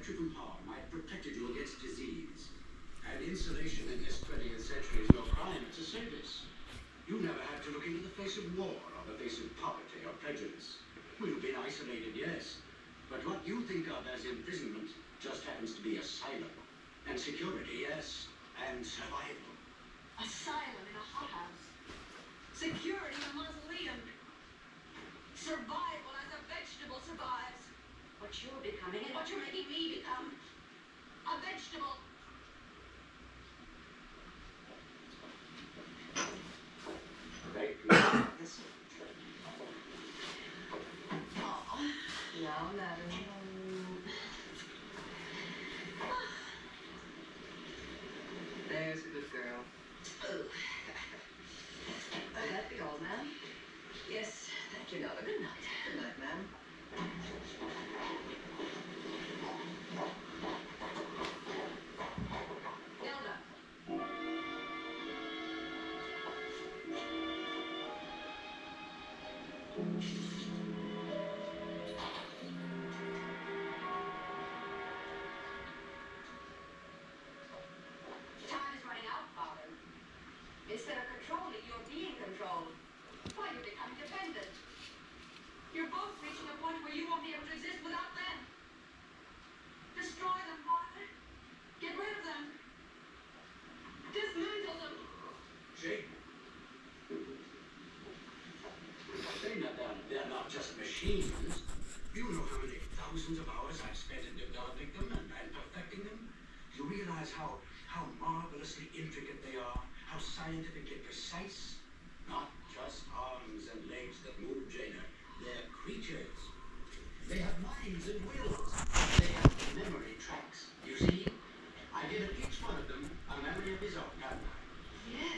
electrical power might have protected you against disease. And insulation in this 20th century is no crime, it's a service. You never had to look into the face of war or the face of poverty or prejudice. We've been isolated, yes. But what you think of as imprisonment just happens to be asylum. And security, yes. And survival. Asylum in a hothouse. Security in a mausoleum. Survival as a vegetable survives. What you're becoming and what you're making me become. A vegetable. Right. Yes. Oh, now, madam. There's a good girl. Oh. Will that be all, ma'am? Yes, thank you, Nova. Good night. Good night, ma'am. Nelda. Time is running out, Father. Instead of controlling, you're being controlled. Why, you're becoming dependent. You're both reaching a point where you won't be able to exist without them. Destroy them, Father. Get rid of them. Dismantle them. Jake. They're not just machines. You know how many thousands of hours I've spent in developing them and perfecting them? You realize how marvelously intricate they are? How scientifically precise? Not just arms and legs that move, Jaina. They're creatures. They have minds and wills. They have memory tracks. You see? I've given each one of them a memory of his own, haven't I? Yes.